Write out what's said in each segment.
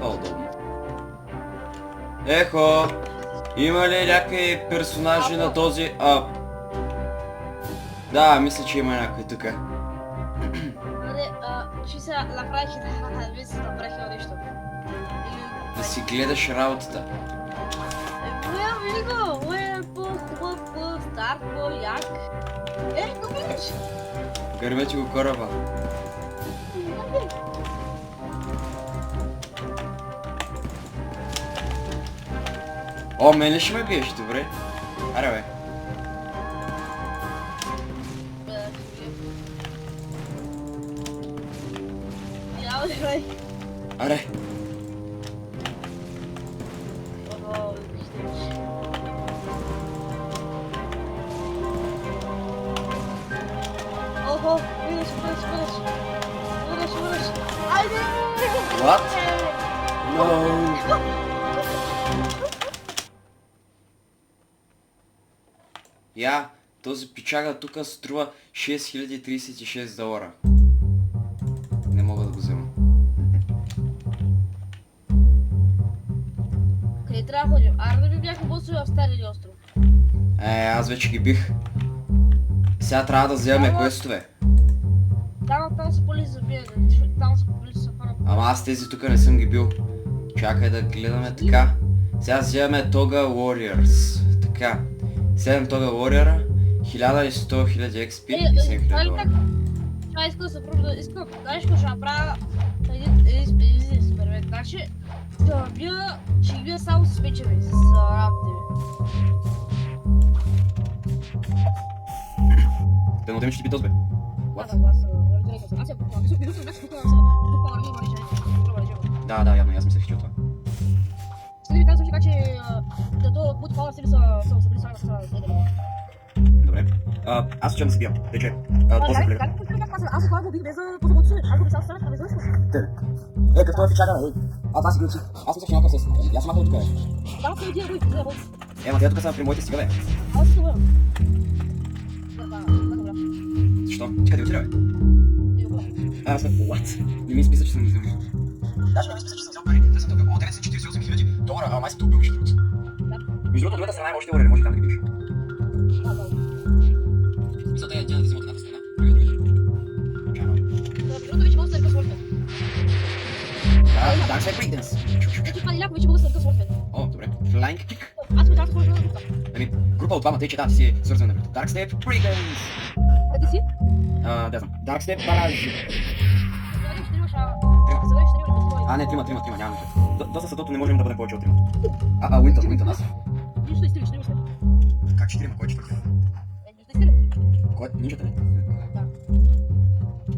удобно. Ехо! Има ли някакви персонажи на този... Да, мисля, че има някой тук. Ще се направих и да ви се направих нещо. Да си гледаш работата. Виж го, е по-хубав, по-стар, по-як. Го видиш? Гърмете го кораба. О, мен ли ще ме биеш? Добре. Аре бе. Аре. Охо, видиш. Айде! What? No. Я, този пичага тук струва $6036. Не мога да го взема. Къде трябва да ходим? Аре да би бяха босове в Стария остров. Аз вече ги бих. Сега трябва да вземем квестове. Там са полиция за биене, там са полиция за хора. Ама аз тези тук не съм ги бил. Чакай да гледаме така. Сега вземем Тога Warriors. Така. 7 Тога Warrior, 1100 000 XP и $7000. Това искам да се пробва, знаеш какво ще направя един експеримент. Значи, ще ги бия само с печеви, с работите ми. Те на ще ти би този бе. Да, явно, аз мислех, че от това. Скажи ми казвам така, че като будь хора си ли са били сами с следали. Добре. Аз ще да се биям. Тече. После плега. Аз това го бих без позаботи. Аз го бих само страната, без нищо. Като това е фичага, аз си гледам. Аз мислех, че някакъв сес. Аз съм махал тук, Да, се един бой, за бой. Ма тя тук са при моите стига, бе. Аз се вървам. Защо? Къде отида, бе? Аз съм... What? Не ми изписа, че съм взел. Даже не ми изписа, че съм взел пари. Те са тук. О, 948 000 $. Май си те убил, между другото. Между другото, другата страна е още оръжие, може там да ги биш. Мисълта е, тя да взимат едната страна. Другото вече мога да се ръка с Wolfman. Да, Dark Side Breakdance. Ето това ляко вече мога да се ръка с Wolfman. О, добре. Flying Kick. Аз ми трябва да се ръка с група. Ами, група от двама, тъй че да, ти си свързван на Dark Step Breakdance. А ти си? Да знам. Dark Step Barrage. Не, трима, няма нужда. Доста съдото не можем да бъдем повече от трима. Уинтън, аз. Нищо да изтрима. Как четирима? Кой е четвъртия? Нищо да изтрима. Кой е? Нинджата ли? Да.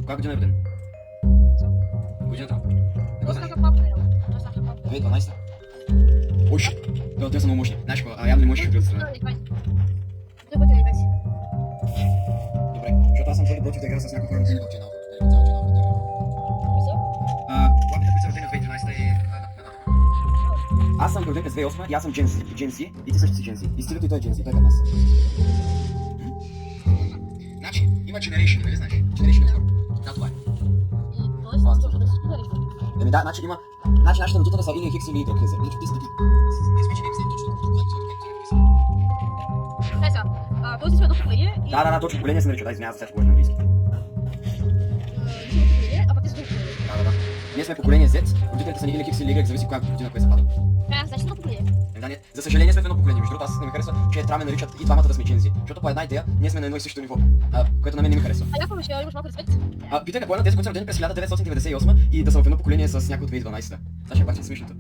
Коя година е роден? Годината? Той става папа, не. Той става папа. 2012. Ой, шит! Те са много мощни. Знаеш какво? Явно не можеш да ги отстрана. Той пътя е 20. Добре, защото аз съм твърде против да игра с някой хора, които е на Лапите, които са родени в 2013 и... Аз съм роден през 2008 и аз съм Gen Z и ти също си Gen Z. И стилът и той е Gen Z, той е към нас. Значи, има Generation, нали знаеш? Generation е хора. Да, това е. Еми да, значи има... Значи нашите родители са или Хикс или Y Хизер. Или ти Този сме едно поколение и... Да, точно поколение се нарича, да, извинявам се, сега ще говоря на английски. А пък ти си друго поколение. Да. Ние сме поколение Z, родителите са ни или Хикс или Y, зависи коя година кое се пада. Значи едно поколение. За съжаление сме в едно поколение, между другото аз не ми харесва, че трябва ме наричат и двамата да сме Gen Z, защото по една идея ние сме на едно и също ниво, което на мен не ми харесва. Яко беше, имаш малко респект. Питай какво е на тези, които са родени през 1998 и да са в едно поколение с някой от 2012. Значи пак си смешното.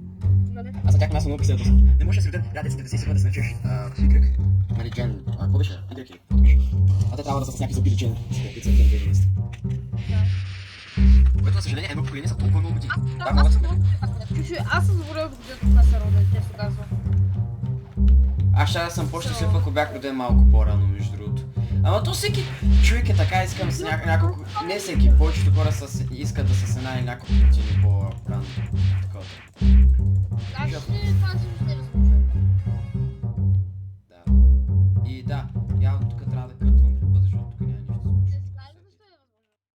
Аз за тях нас много писателство. Не можеш да си роден 1997 да се наричаш Y. Нали, Gen... Какво беше? Y или? Те трябва да са с някакви забили Gen, които са в 2012. Което за съжаление едно поколение са толкова много години. Аз съм забравил годината, кога са родени, често казвам. Аз ще съм по-щастлив, ако бях роден малко по-рано, между другото. Ама то всеки човек е така, искам с няколко... Не всеки, повечето хора искат да са с една или няколко години по-рано. Такова. Значи, това си